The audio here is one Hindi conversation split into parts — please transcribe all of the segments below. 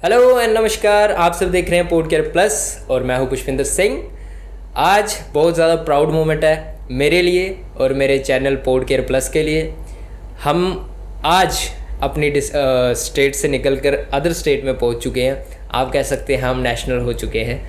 हेलो एंड नमस्कार, आप सब देख रहे हैं पॉडकेयर प्लस और मैं हूं पुष्पिंदर सिंह। आज बहुत ज़्यादा प्राउड मोमेंट है मेरे लिए और मेरे चैनल पॉडकेयर प्लस के लिए। हम आज अपनी स्टेट से निकलकर अदर स्टेट में पहुंच चुके हैं। आप कह सकते हैं हम नेशनल हो चुके हैं।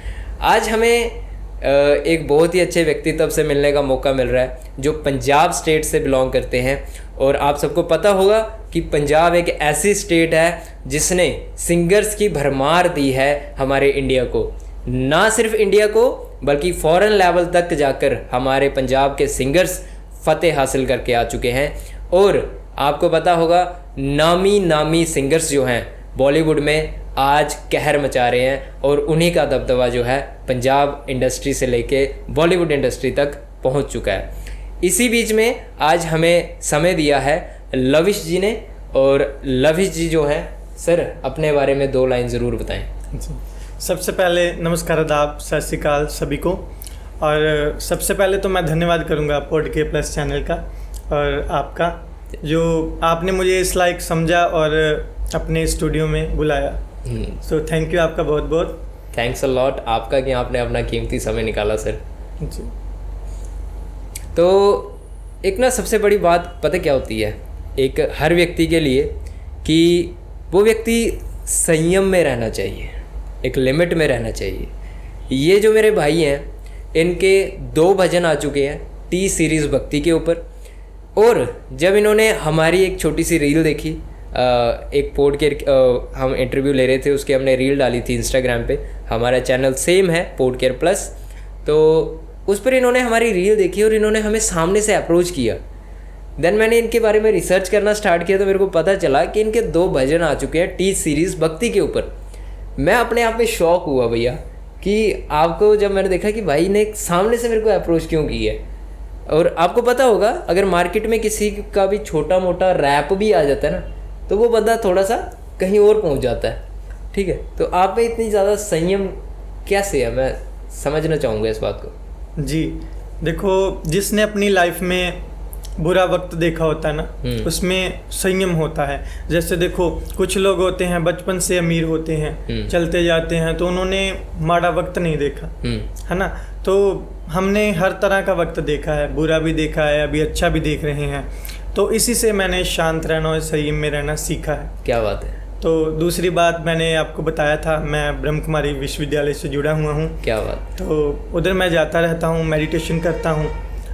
आज हमें एक बहुत ही अच्छे व्यक्तित्व से मिलने का मौका मिल रहा है जो पंजाब स्टेट से बिलोंग करते हैं। और आप सबको पता होगा कि पंजाब एक ऐसी स्टेट है जिसने सिंगर्स की भरमार दी है हमारे इंडिया को। ना सिर्फ इंडिया को बल्कि फॉरेन लेवल तक जाकर हमारे पंजाब के सिंगर्स फतेह हासिल करके आ चुके हैं। और आपको पता होगा नामी सिंगर्स जो हैं बॉलीवुड में आज कहर मचा रहे हैं और उन्हीं का दबदबा जो है पंजाब इंडस्ट्री से लेके बॉलीवुड इंडस्ट्री तक पहुंच चुका है। इसी बीच में आज हमें समय दिया है लविश जी ने। और लविश जी जो हैं सर, अपने बारे में 2 लाइन ज़रूर बताएं। सबसे पहले नमस्कार, आदाब, सत श्री अकाल सभी को। और सबसे पहले तो मैं धन्यवाद करूंगा पॉडकेयर प्लस चैनल का और आपका, जो आपने मुझे इस लायक समझा और अपने स्टूडियो में बुलाया। सो थैंक यू, आपका बहुत बहुत थैंक्स अ लॉट आपका कि आपने अपना कीमती समय निकाला सर जी। तो एक ना सबसे बड़ी बात पता क्या होती है एक हर व्यक्ति के लिए, कि वो व्यक्ति संयम में रहना चाहिए, एक लिमिट में रहना चाहिए। ये जो मेरे भाई हैं इनके 2 भजन आ चुके हैं टी सीरीज़ भक्ति के ऊपर। और जब इन्होंने हमारी एक छोटी सी रील देखी, एक पॉडकेयर हम इंटरव्यू ले रहे थे, उसकी हमने रील डाली थी इंस्टाग्राम पे। हमारा चैनल सेम है पॉडकेयर प्लस। तो उस पर इन्होंने हमारी रील देखी और इन्होंने हमें सामने से अप्रोच किया। देन मैंने इनके बारे में रिसर्च करना स्टार्ट किया तो मेरे को पता चला कि इनके 2 भजन आ चुके हैं टी सीरीज़ भक्ति के ऊपर। मैं अपने आप में शॉक हुआ भैया कि आपको जब मैंने देखा कि भाई ने सामने से मेरे को अप्रोच क्यों की है। और आपको पता होगा अगर मार्केट में किसी का भी छोटा मोटा रैप भी आ जाता है ना, तो वो बंदा थोड़ा सा कहीं और पहुंच जाता है। ठीक है, तो आप में इतनी ज़्यादा संयम कैसे है, मैं समझना चाहूँगा इस बात को। जी देखो, जिसने अपनी लाइफ में बुरा वक्त देखा होता है ना, उसमें संयम होता है। जैसे देखो, कुछ लोग होते हैं बचपन से अमीर होते हैं, चलते जाते हैं, तो उन्होंने माड़ा वक्त नहीं देखा, है ना। तो हमने हर तरह का वक्त देखा है, बुरा भी देखा है, अभी अच्छा भी देख रहे हैं। तो इसी से मैंने शांत रहना और संयम में रहना सीखा है। क्या बात है। तो दूसरी बात मैंने आपको बताया था, मैं ब्रह्म कुमारी विश्वविद्यालय से जुड़ा हुआ हूँ। क्या बात। तो उधर मैं जाता रहता हूँ, मेडिटेशन करता हूँ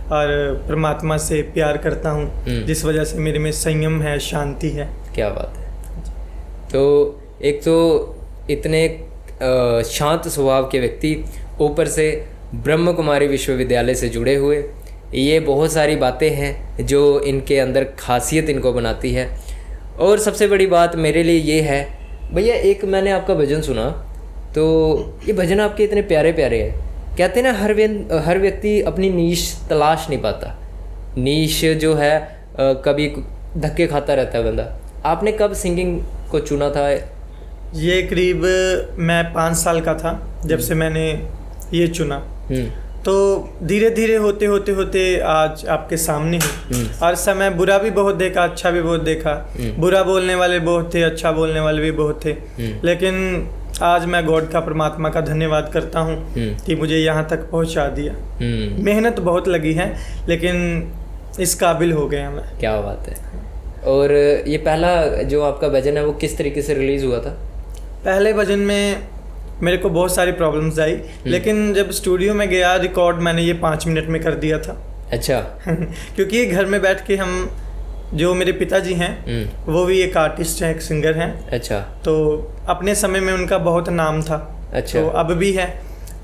और परमात्मा से प्यार करता हूँ, जिस वजह से मेरे में संयम है, शांति है। क्या बात है। तो एक तो इतने शांत स्वभाव के व्यक्ति, ऊपर से ब्रह्म कुमारी विश्वविद्यालय से जुड़े हुए, ये बहुत सारी बातें हैं जो इनके अंदर खासियत इनको बनाती है। और सबसे बड़ी बात मेरे लिए ये है भैया, एक मैंने आपका भजन सुना, तो ये भजन आपके इतने प्यारे प्यारे हैं। कहते हैं ना हर व्यक्ति अपनी नीश तलाश नहीं पाता। नीश जो है कभी धक्के खाता रहता है बंदा। आपने कब सिंगिंग को चुना था? ये करीब मैं 5 साल का था जब से मैंने ये चुना। तो धीरे धीरे होते आज आपके सामने ही। हर समय बुरा भी बहुत देखा, अच्छा भी बहुत देखा। बुरा बोलने वाले बहुत थे, अच्छा बोलने वाले भी बहुत थे। लेकिन आज मैं गॉड का, परमात्मा का धन्यवाद करता हूँ कि मुझे यहाँ तक पहुँचा दिया। मेहनत बहुत लगी है लेकिन इस काबिल हो गया मैं। क्या बात है। और ये पहला जो आपका भजन है वो किस तरीके से रिलीज़ हुआ था? पहले भजन में मेरे को बहुत सारी प्रॉब्लम्स आई, लेकिन जब स्टूडियो में गया रिकॉर्ड मैंने ये 5 मिनट में कर दिया था। अच्छा। क्योंकि घर में बैठ के हम, जो मेरे पिताजी हैं वो भी एक आर्टिस्ट हैं, एक सिंगर हैं। अच्छा। तो अपने समय में उनका बहुत नाम था। अच्छा। तो अब भी है,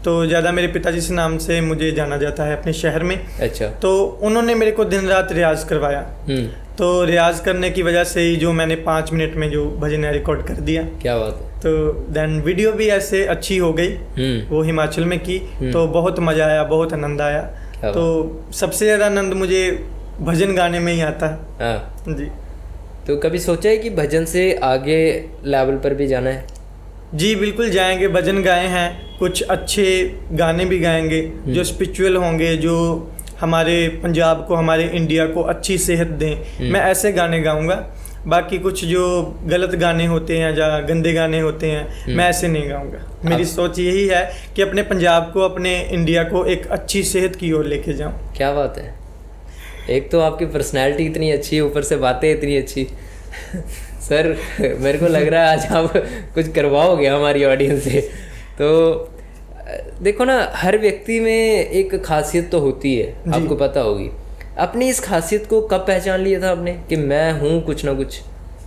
तो ज़्यादा मेरे पिताजी से नाम से मुझे जाना जाता है अपने शहर में। अच्छा। तो उन्होंने मेरे को दिन रात रियाज करवाया। तो रियाज करने की वजह से ही जो मैंने 5 मिनट में जो भजन है रिकॉर्ड कर दिया। क्या बात है। तो देन वीडियो भी ऐसे अच्छी हो गई, वो हिमाचल में की। तो बहुत मज़ा आया, बहुत आनंद आया। तो सबसे ज़्यादा आनंद मुझे भजन गाने में ही आता है। जी। तो कभी सोचा है कि भजन से आगे लेवल पर भी जाना है? जी बिल्कुल जाएंगे। भजन गाए हैं, कुछ अच्छे गाने भी गाएंगे जो स्पिरिचुअल होंगे, जो हमारे पंजाब को, हमारे इंडिया को अच्छी सेहत दें। मैं ऐसे गाने गाऊंगा बाकी कुछ जो गलत गाने होते हैं या गंदे गाने होते हैं मैं ऐसे नहीं गाऊंगा। मेरी सोच यही है कि अपने पंजाब को, अपने इंडिया को एक अच्छी सेहत की ओर लेके जाऊं। क्या बात है, एक तो आपकी पर्सनैलिटी इतनी अच्छी है, ऊपर से बातें इतनी अच्छी। सर मेरे को लग रहा है आज आप कुछ करवाओगे हमारी ऑडियंस से। तो देखो ना, हर व्यक्ति में एक खासियत तो होती है, आपको पता होगी। अपनी इस खासियत को कब पहचान लिया था आपने कि मैं हूँ कुछ ना कुछ?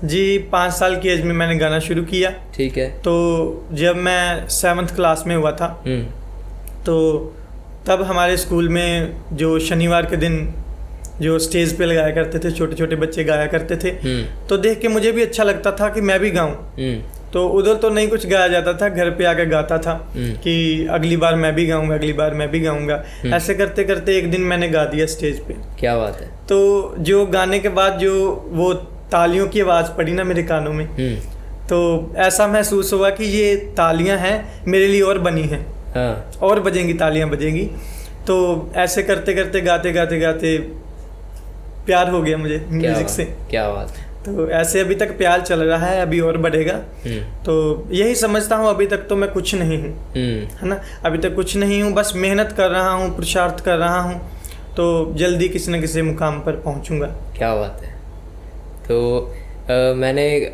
जी 5 साल की एज में मैंने गाना शुरू किया। ठीक है। तो जब मैं 7th क्लास में हुआ था तो तब हमारे स्कूल में जो शनिवार के दिन जो स्टेज पे लगाया करते थे, छोटे छोटे बच्चे गाया करते थे, तो देख के मुझे भी अच्छा लगता था कि मैं भी गाऊं। तो उधर तो नहीं कुछ गाया जाता था, घर पे आकर गाता था कि अगली बार मैं भी गाऊंगा, अगली बार मैं भी गाऊंगा। ऐसे करते करते एक दिन मैंने गा दिया स्टेज पे। क्या बात है। तो जो गाने के बाद जो वो तालियों की आवाज़ पड़ी ना मेरे कानों में, तो ऐसा महसूस हुआ कि ये तालियां हैं मेरे लिए और बनी हैं। हाँ। और बजेंगी, तालियां बजेंगी। तो ऐसे करते करते गाते गाते गाते प्यार हो गया मुझे म्यूजिक से। क्या बात है। तो ऐसे अभी तक प्यार चल रहा है, अभी और बढ़ेगा। तो यही समझता हूँ, अभी तक तो मैं कुछ नहीं हूँ, है ना। अभी तक कुछ नहीं हूँ, बस मेहनत कर रहा हूँ, पुरुषार्थ कर रहा हूँ, तो जल्दी किसी न किसी मुकाम पर पहुँचूँगा। क्या बात है। तो मैंने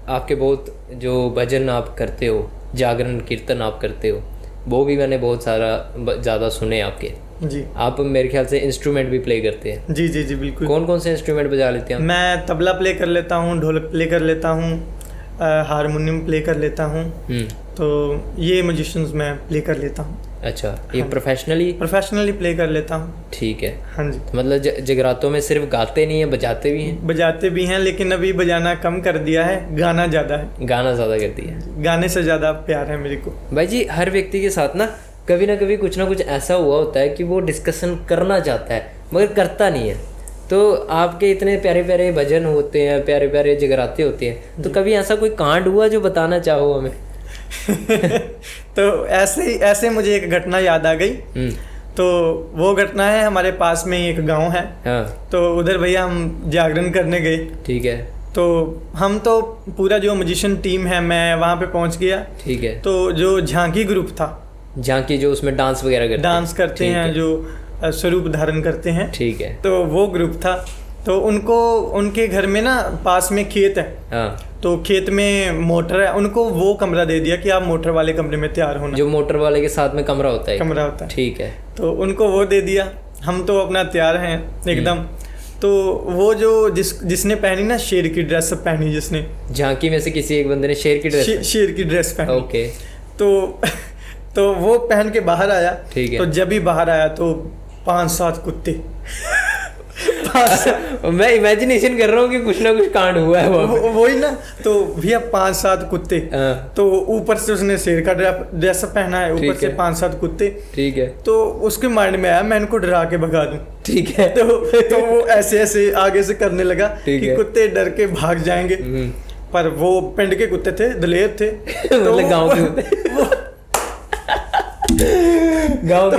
आपके बहुत जो भजन आप करते हो, जागरण कीर्तन आप करते हो, वो भी मैंने बहुत सारा ज़्यादा सुने आपके। जी। आप मेरे ख्याल से इंस्ट्रूमेंट भी प्ले करते हैं। जी जी जी बिल्कुल। कौन कौन से इंस्ट्रूमेंट बजा लेते हैं? मैं तबला प्ले कर लेता हूँ, ढोलक प्ले कर लेता हूँ, हारमोनियम प्ले कर लेता हूँ। तो ये म्यूजिशियंस मैं प्ले कर लेता हूँ। अच्छा, ये प्रोफेशनली प्ले कर लेता हूँ। ठीक है। हाँ जी। तो मतलब जगरातों में सिर्फ गाते नहीं हैं, बजाते भी हैं? बजाते भी हैं, लेकिन अभी बजाना कम कर दिया है, गाना ज़्यादा है। गाना ज़्यादा कर दिया है। गाने से ज़्यादा प्यार है मेरे को। भाई जी, हर व्यक्ति के साथ ना कभी ना कभी कुछ ना कुछ ऐसा हुआ होता है कि वो डिस्कशन करना चाहता है मगर करता नहीं है। तो आपके इतने प्यारे प्यारे भजन होते हैं, प्यारे प्यारे जगराते होते हैं, तो कभी ऐसा कोई कांड हुआ जो बताना चाहो हमें? तो ऐसे मुझे एक घटना याद आ गई। तो वो घटना है, हमारे पास में ही एक गांव है। हाँ। तो उधर भैया हम जागरण करने गए। ठीक है। तो हम तो पूरा जो म्यूजिशियन टीम है, मैं वहाँ पे पहुँच गया। ठीक है। तो जो झांकी ग्रुप था, झांकी जो उसमें डांस वगैरह करते हैं, जो स्वरूप धारण करते हैं। ठीक है। तो वो ग्रुप था। तो उनको, उनके घर में ना पास में खेत है। हाँ। तो खेत में मोटर है, उनको वो कमरा दे दिया कि आप मोटर वाले कमरे में तैयार होना। जो मोटर वाले के साथ में कमरा होता है। कमरा होता है। ठीक है। तो उनको वो दे दिया, हम तो अपना तैयार हैं एकदम। तो वो जो जिसने पहनी ना शेर की ड्रेस पहनी, जिसने झांकी में से किसी एक बंदे ने शेर की ड्रेस पहनी। ओके। तो वो पहन के बाहर आया। ठीक है। तो जब ही बाहर आया तो 5-7 कुत्ते। मैं इमेजिनेशन कर रहा हूँ कि कुछ ना कुछ कांड हुआ है वही ना। तो भैया 5-7 कुत्ते। तो ऊपर से उसने शेर का ड्रेस पहना है, ऊपर से 5-7 कुत्ते। ठीक है। तो उसके माइंड में आया मैं इनको डरा के भगा दूं। ठीक है। तो वो ऐसे आगे से करने लगा कि कुत्ते डर के भाग जाएंगे। पर वो पिंड के कुत्ते थे, दलेर थे। मतलब गाँव के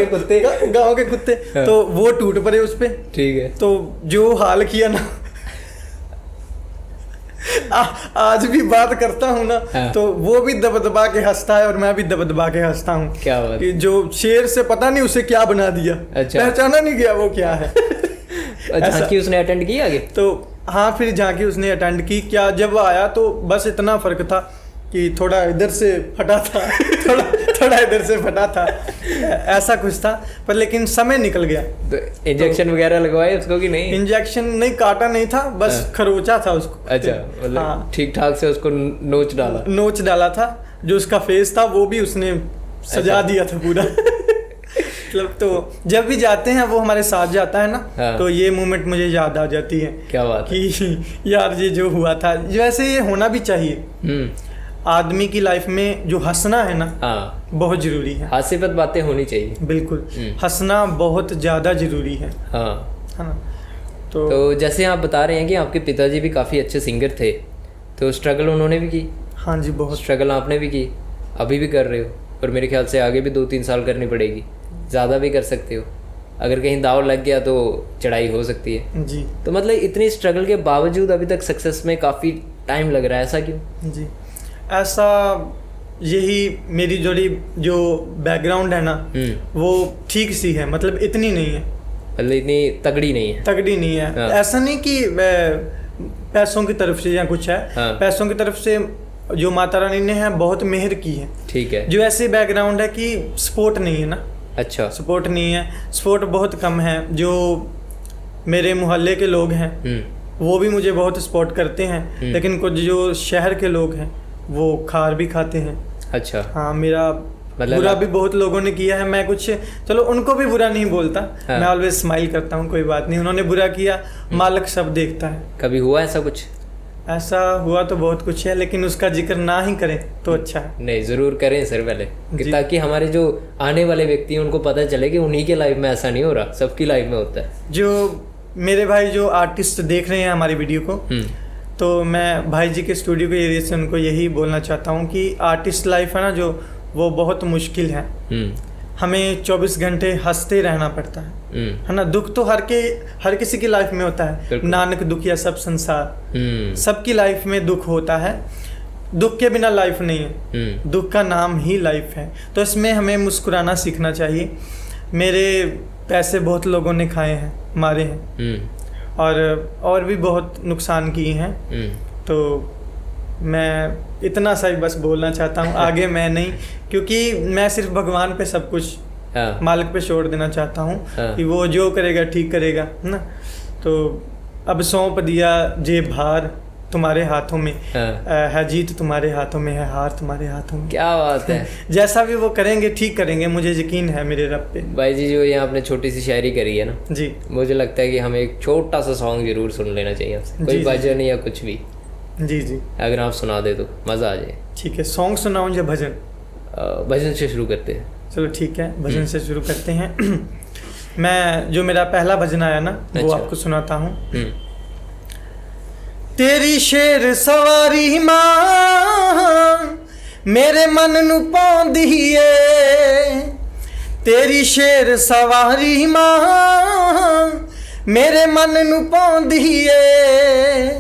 कुत्ते। गाँव के कुत्ते। हाँ। तो वो टूट पड़े उस पे। ठीक है। तो जो हाल किया ना, आज भी बात करता हूँ ना। हाँ। तो वो भी दबदबा के हंसता है और मैं भी दबदबा के हंसता हूँ। क्या बात? कि जो शेर से पता नहीं उसे क्या बना दिया। अच्छा। पहचाना नहीं गया वो क्या है। झांकी उसने अटेंड की आगे? तो हाँ, फिर झांकी उसने अटेंड की। क्या जब आया तो बस इतना फर्क था कि थोड़ा इधर से फटा था, थोड़ा इधर से फटा था, ऐसा कुछ था। पर लेकिन समय निकल गया। तो इंजेक्शन वगैरह लगवाए उसको कि नहीं? इंजेक्शन नहीं, काटा नहीं था, बस खरोचा था उसको। अच्छा, मतलब ठीक ठाक से उसको नोच डाला था। जो उसका फेस था वो भी उसने सजा दिया था पूरा। मतलब तो जब भी जाते हैं वो हमारे साथ जाता है ना। हाँ। तो ये मोमेंट मुझे याद आ जाती है। क्या बात कि यार ये जो हुआ था, वैसे ये होना भी चाहिए। आदमी की लाइफ में जो हंसना है ना, हाँ, बहुत जरूरी है। हास्यपद बातें होनी चाहिए। बिल्कुल, हंसना बहुत ज़्यादा जरूरी है। हाँ, है ना। तो जैसे आप बता रहे हैं कि आपके पिताजी भी काफ़ी अच्छे सिंगर थे, तो स्ट्रगल उन्होंने भी की? हाँ जी, बहुत स्ट्रगल आपने भी की, अभी भी कर रहे हो, और मेरे ख्याल से आगे भी 2-3 साल करनी पड़ेगी, ज़्यादा भी कर सकते हो। अगर कहीं दाव लग गया तो चढ़ाई हो सकती है। जी तो मतलब इतनी स्ट्रगल के बावजूद अभी तक सक्सेस में काफ़ी टाइम लग रहा है, ऐसा क्यों? जी, ऐसा यही मेरी जो बैकग्राउंड है ना वो ठीक सी है, मतलब इतनी नहीं है, मतलब इतनी तगड़ी नहीं है। तगड़ी नहीं है। हाँ। ऐसा नहीं कि पैसों की तरफ से या कुछ है। हाँ। पैसों की तरफ से जो माता रानी ने है बहुत मेहर की है। ठीक है। जो ऐसे बैकग्राउंड है कि सपोर्ट नहीं है ना। अच्छा। सपोर्ट नहीं है, सपोर्ट बहुत कम है। जो मेरे मोहल्ले के लोग हैं वो भी मुझे बहुत सपोर्ट करते हैं, लेकिन कुछ जो शहर के लोग हैं वो खार भी खाते हैं। अच्छा। हाँ, मेरा मतलब बुरा भी बहुत लोगों ने किया है। मैं कुछ, चलो उनको भी बुरा नहीं बोलता। हाँ। मैं ऑलवेज स्माइल करता हूँ, कोई बात नहीं, उन्होंने बुरा किया, मालिक सब देखता है। कभी हुआ ऐसा कुछ? ऐसा हुआ तो बहुत कुछ है, लेकिन उसका जिक्र ना ही करें तो अच्छा है। नहीं, ज़रूर करें सर पहले, जी। ताकि हमारे जो आने वाले व्यक्ति हैं उनको पता चले कि उन्हीं के लाइफ में ऐसा नहीं हो रहा, सबकी लाइफ में होता है। जो मेरे भाई जो आर्टिस्ट देख रहे हैं हमारी वीडियो को, तो मैं भाई जी के स्टूडियो के एरिया से उनको यही बोलना चाहता हूँ कि आर्टिस्ट लाइफ है ना जो, वो बहुत मुश्किल है। हमें 24 घंटे हंसते रहना पड़ता है ना। दुख तो हर किसी की लाइफ में होता है। नानक दुखिया सब संसार, सबकी लाइफ में दुख होता है। दुख के बिना लाइफ नहीं है, दुख का नाम ही लाइफ है। तो इसमें हमें मुस्कुराना सीखना चाहिए। मेरे पैसे बहुत लोगों ने खाए हैं, मारे हैं, और भी बहुत नुकसान किए हैं। तो मैं इतना सा ही बस बोलना चाहता हूँ, आगे मैं नहीं, क्योंकि मैं सिर्फ भगवान पे सब कुछ, मालिक पे छोड़ देना चाहता हूँ कि वो जो करेगा ठीक करेगा ना। तो अब सौंप दिया जे भार तुम्हारे हाथों में, है जीत तुम्हारे हाथों में, है हार तुम्हारे हाथों में। क्या बात है। जैसा भी वो करेंगे ठीक करेंगे, मुझे यकीन है मेरे रब पे। भाई जी जो यहाँ आपने छोटी सी शायरी करी है ना जी, मुझे लगता है कि हमें एक छोटा सा सॉन्ग जरूर सुन लेना चाहिए आपसे, कोई भजन या कुछ भी। जी जी, अगर आप सुना दे तो मज़ा आ जाए। ठीक है, सॉन्ग सुनाऊँ या भजन? भजन से शुरू करते हैं। चलो ठीक है, भजन से शुरू करते हैं। मैं जो मेरा पहला भजन आया ना वो अच्छा। आपको सुनाता हूँ। तेरी शेर सवारी मां मेरे मन नू पाउंदी ए, तेरी शेर सवारी मां मेरे मन नू पाउंदी ए,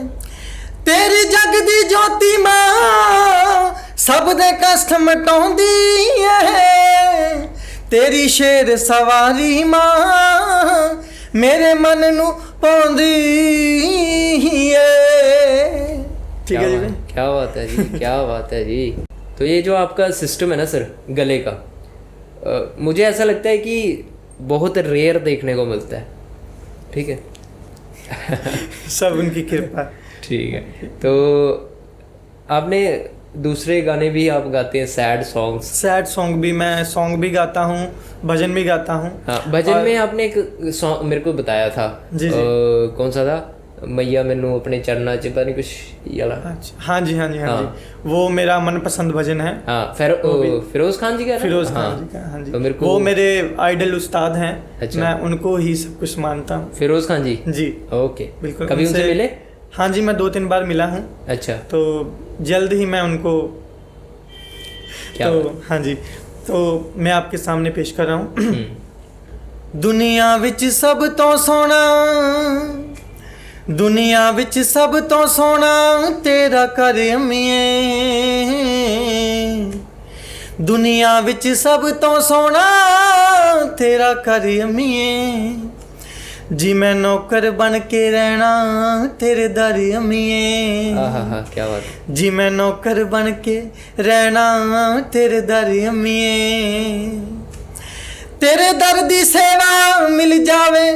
तेरी जग दी ज्योति मां सब दे कष्ट मिटाउंदी ए, तेरी शेर सवारी मां मेरे मन नू पाउंदी ए। ठीक है जी, क्या बात है जी, क्या बात है जी। तो ये जो आपका सिस्टम है ना सर गले का, मुझे ऐसा लगता है कि बहुत रेयर देखने को मिलता है। ठीक है। सब उनकी कृपा। ठीक है। तो आपने दूसरे गाने भी आप गाते हैं, सैड सॉन्ग्स? सैड सॉन्ग भी, मैं सॉन्ग भी गाता हूँ, भजन भी गाता हूँ। हाँ, भजन में आपने एक सॉन्ग मेरे को बताया था। जी जी। कौन सा था? मैया मैनू अपने चरणा च पता नहीं कुछ ये वाला। अच्छा, हाँ जी हाँ जी हाँ जी, वो मेरा मनपसंद भजन है। हाँ, फिरोज खान जी का। फिरोज खान जी का, हाँ जी। तो मेरे को वो मेरे आइडल उस्ताद हैं। अच्छा। मैं उनको ही सब कुछ मानता हूँ। फिरोज खान जी? जी ओके, बिल्कुल। कभी उनसे मिले? हाँ जी, मैं 2-3 बार मिला हूँ। अच्छा। तो जल्द ही मैं उनको, तो हाँ जी, तो मैं आपके सामने पेश कर रहा हूँ। दुनिया विच सब तो सोना, दुनिया विच सब तो सोना तेरा कर अम्मीए, दुनिया विच सब तो सोना तेरा कर अम्मीए, जी मैं नौकर बन के रहना तेरे दर अम्मीए। हाँ, क्या बात है जी, मैं नौकर बन के रहना तेरे दर अम्मीए, तेरे दर दी सेवा मिल जावे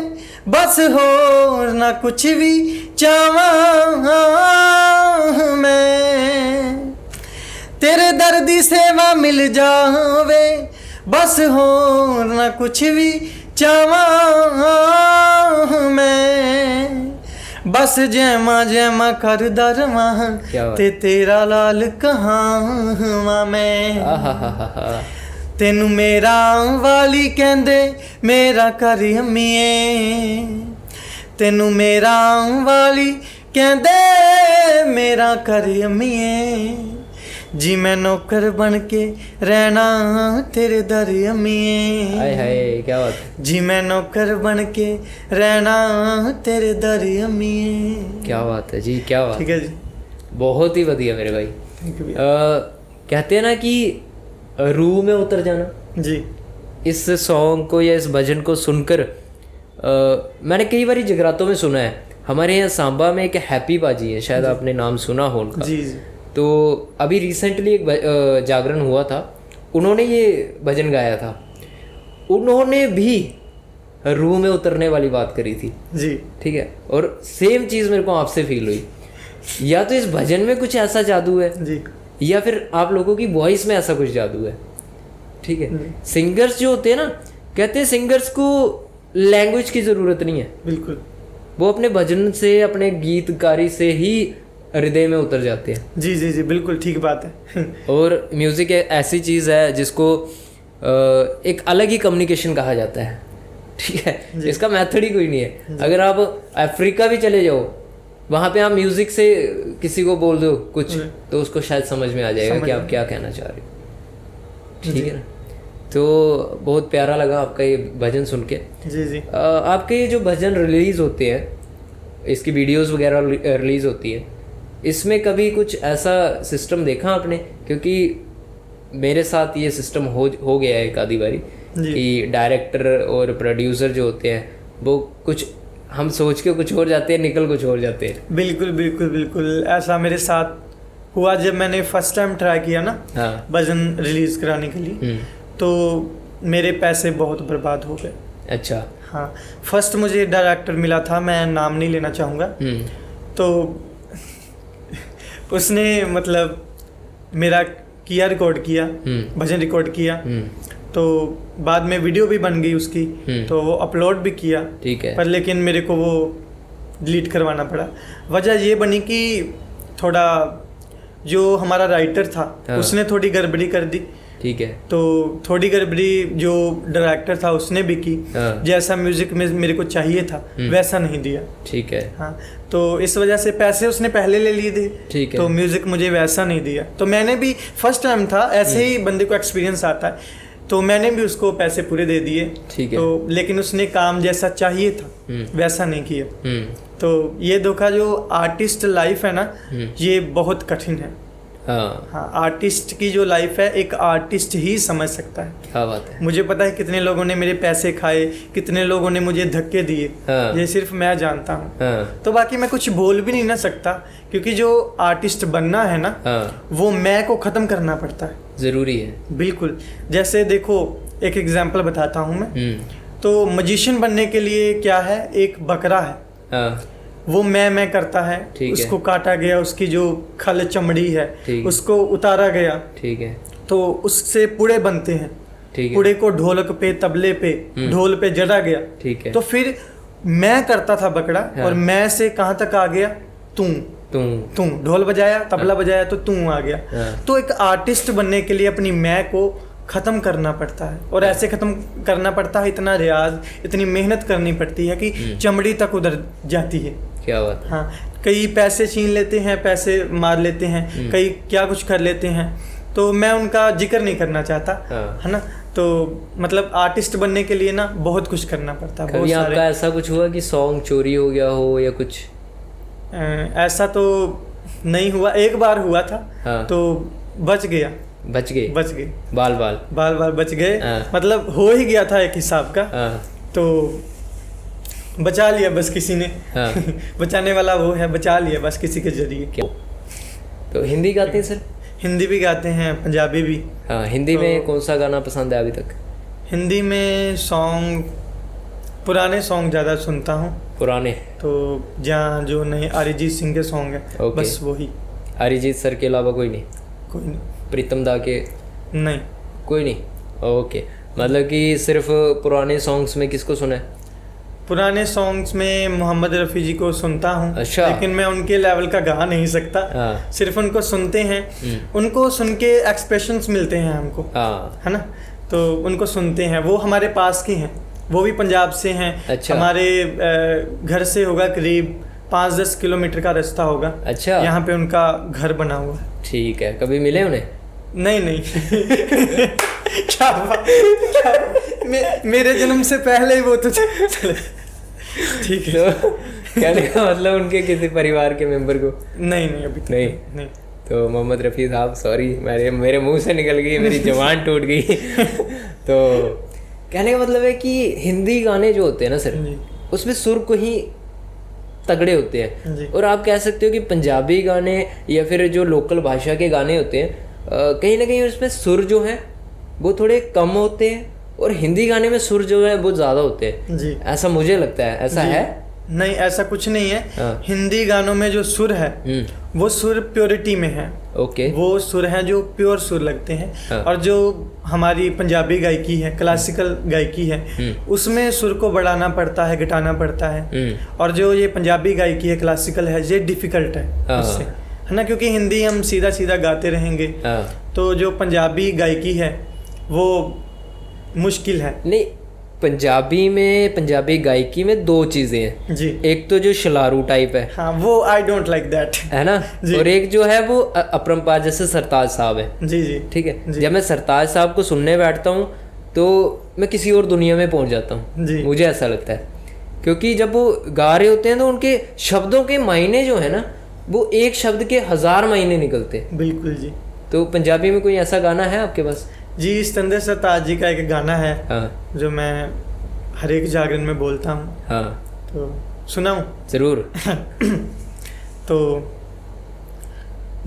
बस होर ना कुछ भी चाहवां मैं, तेरे दर दी सेवा मिल जावे बस होर ना कुछ भी चाहवां मैं, बस जैमा जैमा कर दरवा ते तेरा लाल कहाँ मैं, तेनू मेरा वाली कहंदे मेरा कर अम्मीए, तेनू मेरा वाली कहंदे मेरा कर अम्मीए, जी मैं नौकर बन के रहना तेरे दर अम्मिए। हाय हाय, क्या बात है, जी मैं नौकर बन के रहना तेरे दर अम्मिए। क्या बात है जी, क्या बात। ठीक है जी, बहुत ही बढ़िया मेरे भाई। Thank you. कहते हैं ना कि रूह में उतर जाना। जी इस सॉन्ग को या इस भजन को सुनकर मैंने कई बार जगरातों में सुना है। हमारे यहाँ सांबा में एक हैप्पी बाजी है, शायद आपने नाम सुना हो उनका। जी जी। तो अभी रिसेंटली एक जागरण हुआ था, उन्होंने ये भजन गाया था। उन्होंने भी रूह में उतरने वाली बात करी थी जी। ठीक है, और सेम चीज़ मेरे को आपसे फील हुई। या तो इस भजन में कुछ ऐसा जादू है जी, या फिर आप लोगों की वॉइस में ऐसा कुछ जादू है। ठीक है, सिंगर्स जो होते हैं ना, कहते हैं सिंगर्स को लैंग्वेज की ज़रूरत नहीं है। बिल्कुल। वो अपने भजन से, अपने गीतकारी से ही हृदय में उतर जाते हैं। जी जी जी, बिल्कुल ठीक बात है। और म्यूज़िक एक ऐसी चीज़ है जिसको एक अलग ही कम्युनिकेशन कहा जाता है। ठीक है, इसका मेथड ही कोई नहीं है। अगर आप अफ्रीका भी चले जाओ, वहाँ पे आप म्यूज़िक से किसी को बोल दो कुछ, तो उसको शायद समझ में आ जाएगा कि आप क्या कहना चाह रहे हो। ठीक है ना, तो बहुत प्यारा लगा आपका ये भजन सुन के। जी जी। आपके ये जो भजन रिलीज़ होते हैं, इसकी वीडियोस वगैरह रिलीज़ होती है, इसमें कभी कुछ ऐसा सिस्टम देखा आपने? क्योंकि मेरे साथ ये सिस्टम हो गया है एक आधी बारी कि डायरेक्टर और प्रोड्यूसर जो होते हैं वो कुछ हम सोच के कुछ और जाते हैं, निकल कुछ और जाते हैं। बिल्कुल बिल्कुल बिल्कुल, ऐसा मेरे साथ हुआ जब मैंने फर्स्ट टाइम ट्राई किया ना भजन रिलीज़ कराने के लिए, तो मेरे पैसे बहुत बर्बाद हो गए। अच्छा। हाँ, फर्स्ट मुझे डायरेक्टर मिला था, मैं नाम नहीं लेना चाहूँगा। तो उसने मतलब मेरा किया, रिकॉर्ड किया, भजन रिकॉर्ड किया, तो बाद में वीडियो भी बन गई उसकी, तो वो अपलोड भी किया। ठीक है। पर लेकिन मेरे को वो डिलीट करवाना पड़ा। वजह ये बनी कि थोड़ा जो हमारा राइटर था उसने थोड़ी गड़बड़ी कर दी। ठीक है। तो थोड़ी गड़बड़ी जो डायरेक्टर था उसने भी की। जैसा म्यूजिक में मेरे को चाहिए था वैसा नहीं दिया। ठीक है। हाँ, तो इस वजह से पैसे उसने पहले ले लिए थे। ठीक है। तो म्यूजिक मुझे वैसा नहीं दिया। तो मैंने भी फर्स्ट टाइम था, ऐसे ही बंदे को एक्सपीरियंस आता है, तो मैंने भी उसको पैसे पूरे दे दिए। ठीक है। तो लेकिन उसने काम जैसा चाहिए था वैसा नहीं किया। तो ये धोखा जो आर्टिस्ट लाइफ है ना, ये बहुत कठिन है। हाँ, आर्टिस्ट की जो लाइफ है एक आर्टिस्ट ही समझ सकता है। क्या बात है। मुझे पता है कितने लोगों ने मेरे पैसे खाए, कितने लोगों ने मुझे धक्के दिए। ये सिर्फ मैं जानता हूँ। तो बाकी मैं कुछ बोल भी नहीं ना सकता, क्योंकि जो आर्टिस्ट बनना है ना, वो मैं को ख़त्म करना पड़ता है। ज़रूरी है। बिल्कुल। जैसे देखो, एक एग्जाम्पल बताता हूँ मैं। तो मजिशियन बनने के लिए क्या है, एक बकरा है, वो मैं करता है, उसको काटा गया, उसकी जो खल चमड़ी है उसको उतारा गया। ठीक है। तो उससे पुड़े बनते हैं। ठीक है। पुड़े को ढोलक पे, तबले पे, ढोल पे जड़ा गया। ठीक है। तो फिर मैं करता था बकरा, और मैं से कहाँ तक आ गया, तू ढोल बजाया, तबला बजाया, तो तू आ गया। तो एक आर्टिस्ट बनने के लिए अपनी मैं को ख़त्म करना पड़ता है, और ऐसे ख़त्म करना पड़ता है, इतना रियाज, इतनी मेहनत करनी पड़ती है कि चमड़ी तक उधर जाती है। क्या बात। हाँ, कई पैसे छीन लेते हैं, पैसे मार लेते हैं, कई क्या कुछ कर लेते हैं, तो मैं उनका जिक्र नहीं करना चाहता, है ना। तो मतलब आर्टिस्ट बनने के लिए ना बहुत कुछ करना पड़ता है। कभी आपका ऐसा कुछ हुआ कि सॉन्ग चोरी हो गया हो या कुछ? ऐसा तो नहीं हुआ, एक बार हुआ था। तो बच गए बाल बच गए। मतलब हो ही गया था एक हिसाब का, तो बचा लिया बस किसी ने। बचाने वाला वो है, बचा लिया बस किसी के जरिए। तो हिंदी गाते हैं सर? हिंदी भी गाते हैं, पंजाबी भी। हाँ, हिंदी में कौन सा गाना पसंद है अभी तक? हिंदी में सॉन्ग, पुराने सॉन्ग ज़्यादा सुनता हूँ। पुराने? तो जहाँ जो नहीं, अरिजीत सिंह के सॉन्ग है, बस वही। अरिजीत सर के अलावा कोई नहीं? कोई नहीं। प्रीतम दा के? नहीं, कोई नहीं। ओके, मतलब कि सिर्फ पुराने सॉन्ग्स में किसको सुना है? पुराने सॉन्ग्स में मोहम्मद रफ़ी जी को सुनता हूँ। अच्छा। लेकिन मैं उनके लेवल का गा नहीं सकता। सिर्फ उनको सुनते हैं, उनको सुन के एक्सप्रेशंस मिलते हैं हमको, है ना। तो उनको सुनते हैं, वो हमारे पास के हैं, वो भी पंजाब से हैं। अच्छा। हमारे घर से होगा करीब 5-10 किलोमीटर का रास्ता होगा। अच्छा, यहाँ पे उनका घर बना हुआ है। ठीक है, कभी मिले उन्हें? नहीं क्या बात, मेरे जन्म से पहले ही वो तो ठीक है। तो कहने का मतलब उनके किसी परिवार के मेंबर को? नहीं अभी नहीं। तो मोहम्मद रफ़ी साहब, सॉरी, मेरे मुंह से निकल गई, मेरी जुबान टूट गई। तो कहने का मतलब है कि हिंदी गाने जो होते हैं ना सर, उसमें सुर को ही तगड़े होते हैं, और आप कह सकते हो कि पंजाबी गाने या फिर जो लोकल भाषा के गाने होते हैं, कहीं ना कहीं उसमें सुर जो है वो थोड़े कम होते हैं, और हिंदी गाने में सुर जो है वो ज़्यादा होते हैं जी। ऐसा मुझे लगता है। ऐसा है? नहीं, ऐसा कुछ नहीं है। हिंदी गानों में जो सुर है वो सुर प्योरिटी में है। ओके, वो सुर हैं जो प्योर सुर लगते हैं। और जो हमारी पंजाबी गायकी है, क्लासिकल गायकी है, उसमें सुर को बढ़ाना पड़ता है, घटाना पड़ता है। और जो ये पंजाबी गायकी है, क्लासिकल है, ये डिफिकल्ट है उससे, है ना, क्योंकि हिंदी हम सीधा सीधा गाते रहेंगे, तो जो पंजाबी गायकी है वो मुश्किल है। नहीं, पंजाबी गायकी में दो चीजें हैं जी। एक तो जो शलारू टाइप है, हाँ, वो आई डोंट लाइक दैट, है ना, और एक जो है वो अपरंपार, जैसे सरताज साहब है। जी। ठीक है, जब मैं सरताज साहब को सुनने बैठता हूँ तो मैं किसी और दुनिया में पहुंच जाता हूँ, मुझे ऐसा लगता है, क्योंकि जब वो गा रहे होते हैं तो उनके शब्दों के मायने जो है ना, वो एक शब्द के 1000 मायने निकलते हैं। बिल्कुल जी। तो पंजाबी में कोई ऐसा गाना है आपके पास? जी, सिकंदर सरताज जी का एक गाना है जो मैं हर एक जागरण में बोलता हूँ। तो सुनाऊं? जरूर। तो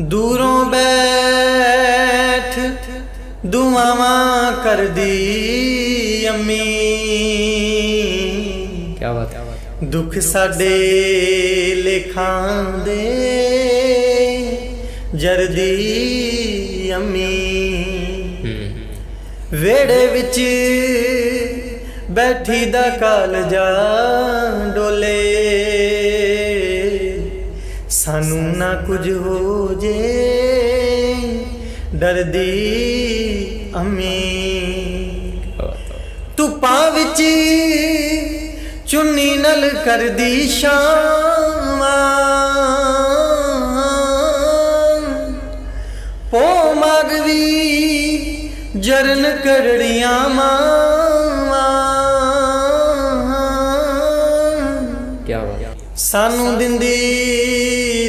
दूरों बैठ दुआवां कर दी अम्मी, क्या बात है, दुख साडे लेखां दे जरदी अम्मी, वेड़े विच बैठी दा कालजा डोले, सानू ना कुछ हो जे डरदी अम्मी, धुप्पां विच चुन्नी नल कर दी शावां, पो मागवी जरन करड़ियां मावां, क्या बात, सानू दिंदी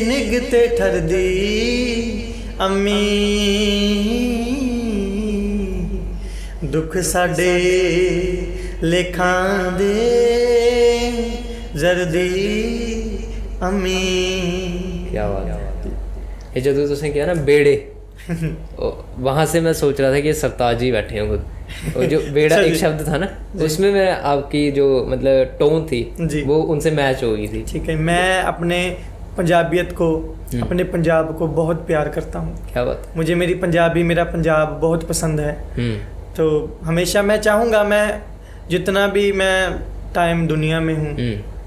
निगते ठरदी अम्मी, दुख साडे लेखां दे जरदी अम्मी। क्या बात। ये जो तुमने किया ना बेड़े, वहां से मैं सोच रहा था कि ये सरताज जी बैठे हैं खुद, और जो बेड़ा एक शब्द था ना, उसमें मैं आपकी जो मतलब टोन थी वो उनसे मैच हो गई थी। ठीक है, मैं अपने पंजाबियत को, अपने पंजाब को बहुत प्यार करता हूँ। क्या बात। मुझे मेरी पंजाबी, मेरा पंजाब बहुत पसंद है। तो हमेशा मैं चाहूँगा, मैं जितना भी मैं टाइम दुनिया में हूँ,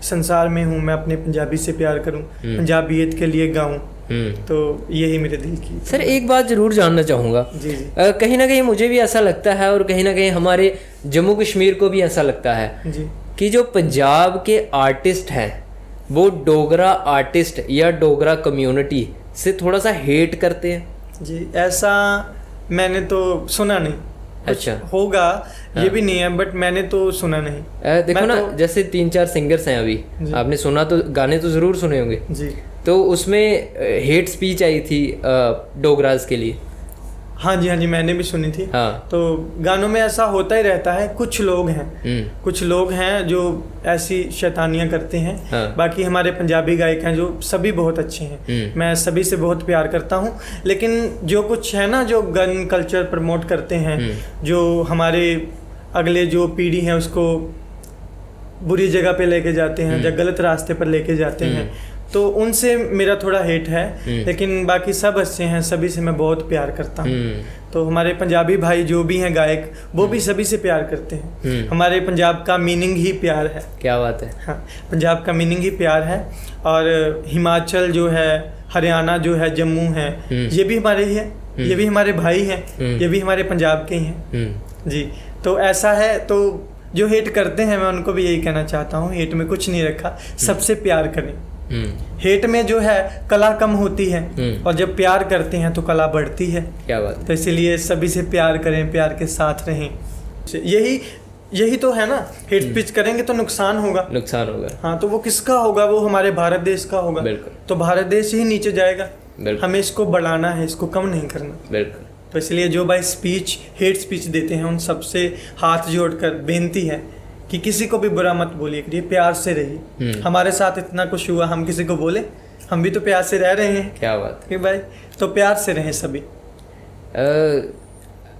संसार में हूँ, मैं अपने पंजाबी से प्यार करूँ, पंजाबियत के लिए गाऊँ। तो यही मेरे दिल की। सर एक बात जरूर जानना चाहूँगा, जी। कहीं ना कहीं मुझे भी ऐसा लगता है, और कहीं ना कहीं हमारे जम्मू कश्मीर को भी ऐसा लगता है जी, कि जो पंजाब के आर्टिस्ट हैं वो डोगरा आर्टिस्ट या डोगरा कम्युनिटी से थोड़ा सा हेट करते हैं। जी, ऐसा मैंने तो सुना नहीं। अच्छा, होगा, ये भी नहीं है, बट मैंने तो सुना नहीं। देखो ना, जैसे 3-4 सिंगर्स हैं अभी, आपने सुना तो, गाने तो जरूर सुने होंगे जी, तो उसमें हेट स्पीच आई थी डोगराज के लिए। हाँ जी, मैंने भी सुनी थी। तो गानों में ऐसा होता ही रहता है, कुछ लोग हैं जो ऐसी शैतानियां करते हैं। बाकी हमारे पंजाबी गायक हैं जो सभी बहुत अच्छे हैं, मैं सभी से बहुत प्यार करता हूँ। लेकिन जो कुछ है ना, जो गन कल्चर प्रमोट करते हैं, जो हमारे अगले जो पीढ़ी है उसको बुरी जगह पे लेके जाते हैं, जो गलत रास्ते पर लेके जाते हैं, तो उनसे मेरा थोड़ा हेट है। लेकिन बाकी सब अच्छे हैं, सभी से मैं बहुत प्यार करता हूँ। तो हमारे पंजाबी भाई जो भी हैं गायक, वो भी सभी से प्यार करते हैं। हमारे पंजाब का मीनिंग ही प्यार है। क्या बात है। हाँ, पंजाब का मीनिंग ही प्यार है। और हिमाचल जो है, हरियाणा जो है, जम्मू है, ये भी हमारे ही है, ये भी हमारे भाई हैं, ये भी हमारे पंजाब के ही हैं जी। तो ऐसा है, तो जो हेट करते हैं मैं उनको भी यही कहना चाहता हूँ, हेट में कुछ नहीं रखा, सबसे प्यार करें, हेट में जो है कला कम होती है, और जब प्यार करते हैं तो कला बढ़ती है। क्या बात। तो इसीलिए सभी से प्यार करें, प्यार के साथ रहें। यही तो है ना, हेट स्पीच करेंगे तो नुकसान होगा। हाँ, तो वो किसका होगा? वो हमारे भारत देश का होगा। तो भारत देश ही नीचे जाएगा। हमें इसको बढ़ाना है, इसको कम नहीं करना। बिल्कुल। तो इसलिए जो भाई हेट स्पीच देते हैं, उन सबसे हाथ जोड़कर बेनती है कि किसी को भी बुरा मत बोलिए, करिए, प्यार से रहिए। हमारे साथ इतना कुछ हुआ, हम किसी को बोले? हम भी तो प्यार से रह रहे हैं। क्या बात कि भाई, तो प्यार से रहें सभी।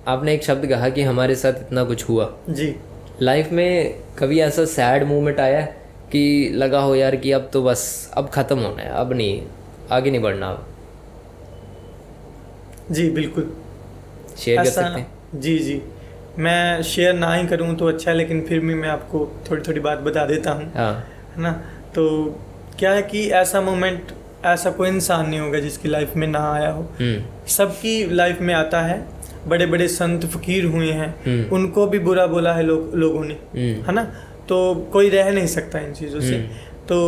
आपने एक शब्द कहा कि हमारे साथ इतना कुछ हुआ। जी। लाइफ में कभी ऐसा सैड मोमेंट आया कि लगा हो यार कि अब तो बस अब ख़त्म होना है, अब नहीं, आगे नहीं बढ़ना अब? जी बिल्कुल। शेयर कर सकते हैं? जी, मैं शेयर ना ही करूं तो अच्छा है, लेकिन फिर भी मैं आपको थोड़ी थोड़ी बात बता देता हूं। हाँ। है ना? तो क्या है कि ऐसा मोमेंट ऐसा कोई इंसान नहीं होगा जिसकी लाइफ में ना आया हो। सबकी लाइफ में आता है। बड़े बड़े संत फकीर हुए हैं, उनको भी बुरा बोला है लोगों ने, है ना? तो कोई रह नहीं सकता इन चीज़ों से। तो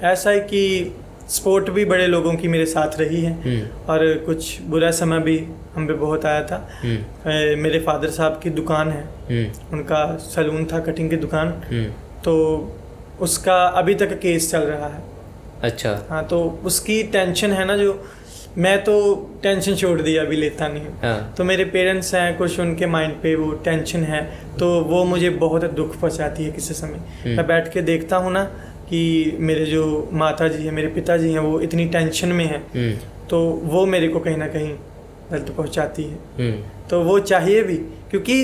ऐसा है कि सपोर्ट भी बड़े लोगों की मेरे साथ रही है, और कुछ बुरा समय भी हम पे बहुत आया था। मेरे फादर साहब की दुकान है, उनका सैलून था, कटिंग की दुकान, तो उसका अभी तक केस चल रहा है। अच्छा। हाँ, तो उसकी टेंशन है ना, जो मैं तो टेंशन छोड़ दिया, अभी लेता नहीं। हाँ। तो मेरे पेरेंट्स हैं, कुछ उनके माइंड पे वो टेंशन है, तो वो मुझे बहुत दुख पहुंचाती है किसी समय। मैं बैठ के देखता हूँ ना कि मेरे जो माता जी हैं, मेरे पिताजी हैं, वो इतनी टेंशन में हैं, तो वो मेरे को कहीं ना कहीं दर्द पहुंचाती है। तो वो चाहिए भी, क्योंकि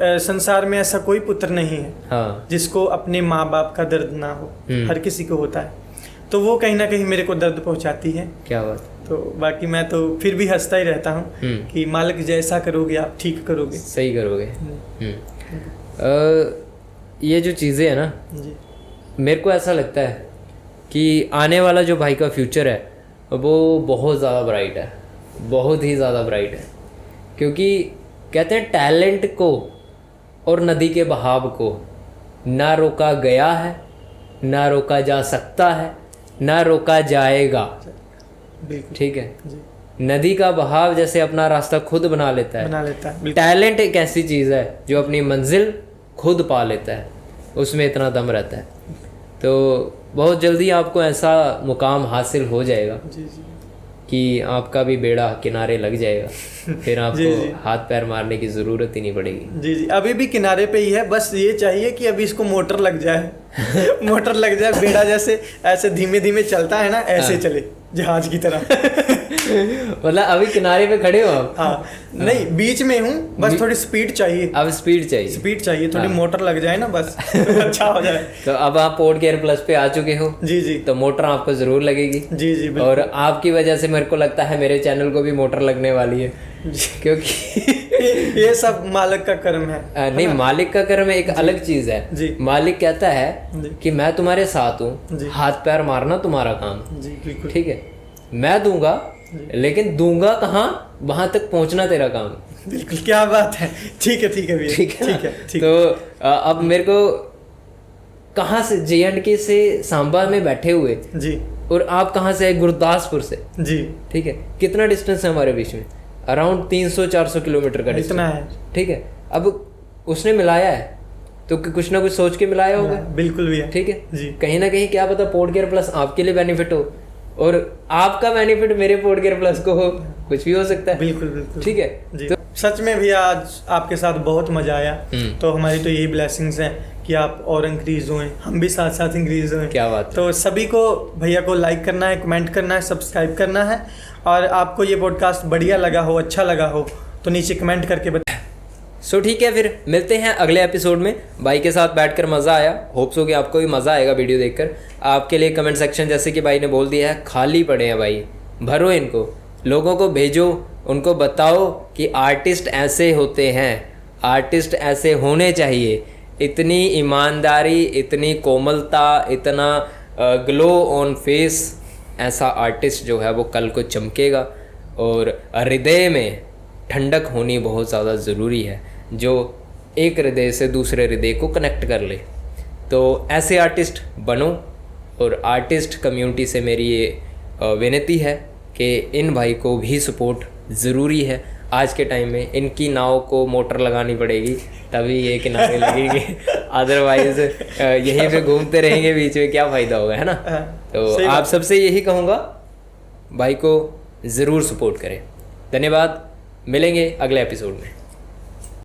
संसार में ऐसा कोई पुत्र नहीं है हाँ। जिसको अपने माँ बाप का दर्द ना हो। हर किसी को होता है, तो वो कहीं ना कहीं मेरे को दर्द पहुंचाती है। क्या बात। तो बाकी मैं तो फिर भी हंसता ही रहता हूँ कि मालिक जैसा करोगे आप ठीक करोगे, सही करोगे। ये जो चीज़ें है ना जी, मेरे को ऐसा लगता है कि आने वाला जो भाई का फ्यूचर है वो बहुत ज़्यादा ब्राइट है, बहुत ही ज़्यादा ब्राइट है। क्योंकि कहते हैं टैलेंट को और नदी के बहाव को ना रोका गया है, ना रोका जा सकता है, ना रोका जाएगा। ठीक है जी। नदी का बहाव जैसे अपना रास्ता खुद बना लेता है, टैलेंट एक ऐसी चीज़ है जो अपनी मंजिल खुद पा लेता है, उसमें इतना दम रहता है। तो बहुत जल्दी आपको ऐसा मुकाम हासिल हो जाएगा जी, कि आपका भी बेड़ा किनारे लग जाएगा, फिर आपको हाथ पैर मारने की ज़रूरत ही नहीं पड़ेगी। जी, अभी भी किनारे पे ही है, बस ये चाहिए कि अभी इसको मोटर लग जाए मोटर लग जाए, बेड़ा जैसे ऐसे धीमे धीमे चलता है ना, ऐसे चले जहाज की तरह मतलब अभी किनारे पे खड़े हो आप? हाँ, नहीं बीच में हूँ, बस थोड़ी स्पीड चाहिए। अब स्पीड चाहिए, थोड़ी मोटर लग जाए ना, बस अच्छा हो जाए। तो अब आप पोड केयर प्लस पे आ चुके हो। जी, तो मोटर आपको जरूर लगेगी। जी, और आपकी वजह से मेरे को लगता है मेरे चैनल को भी मोटर लगने वाली है, क्योंकि ये सब मालिक का कर्म है। नहीं, मालिक का कर्म एक अलग चीज है जी। मालिक कहता है कि मैं तुम्हारे साथ हूँ, हाथ पैर मारना तुम्हारा काम। जी बिल्कुल। ठीक है, मैं दूंगा, लेकिन दूंगा कहाँ, वहां तक पहुंचना तेरा काम। बिल्कुल, क्या बात है। ठीक है भैया, ठीक है। तो अब मेरे को कहाँ से, JNK से सांबा में बैठे हुए जी, और आप कहाँ से है? गुरदासपुर से जी। ठीक है, कितना डिस्टेंस है हमारे बीच में? अराउंड 300-400 किलोमीटर का इतना है। ठीक है, अब उसने मिलाया है तो कुछ ना कुछ सोच के मिलाया होगा। बिल्कुल भी है। ठीक है जी। कहीं ना कहीं क्या पता पोड केयर प्लस आपके लिए बेनिफिट हो, और आपका बेनिफिट मेरे पोड केयर प्लस को हो, कुछ भी हो सकता है। बिल्कुल। ठीक है जी। तो सच में भी आज आपके साथ बहुत मजा आया। तो हमारी तो यही ब्लेसिंग्स हैं कि आप और इंक्रीज हुए, हम भी साथ साथ इंक्रीज हुए। क्या बात है। तो सभी को, भैया को लाइक करना है, कमेंट करना है, सब्सक्राइब करना है, और आपको ये पॉडकास्ट बढ़िया लगा हो, अच्छा लगा हो तो नीचे कमेंट करके बताएं। सो ठीक है, फिर मिलते हैं अगले एपिसोड में। भाई के साथ बैठकर मज़ा आया, होप्स हो कि आपको भी मज़ा आएगा वीडियो देखकर। आपके लिए कमेंट सेक्शन जैसे कि भाई ने बोल दिया है खाली पड़े हैं भाई, भरो इनको, लोगों को भेजो, उनको बताओ कि आर्टिस्ट ऐसे होते हैं, आर्टिस्ट ऐसे होने चाहिए। इतनी ईमानदारी, इतनी कोमलता, इतना ग्लो ऑन फेस, ऐसा आर्टिस्ट जो है वो कल को चमकेगा। और हृदय में ठंडक होनी बहुत ज़्यादा ज़रूरी है, जो एक हृदय से दूसरे हृदय को कनेक्ट कर ले। तो ऐसे आर्टिस्ट बनो और आर्टिस्ट कम्युनिटी से मेरी ये विनती है कि इन भाई को भी सपोर्ट ज़रूरी है। आज के टाइम में इनकी नाव को मोटर लगानी पड़ेगी तभी ये किनारे लगेगी, अदरवाइज यहीं पे घूमते रहेंगे बीच में, क्या फ़ायदा होगा, है ना। तो आप सबसे यही कहूँगा, भाई को ज़रूर सपोर्ट करें। धन्यवाद, मिलेंगे अगले एपिसोड में।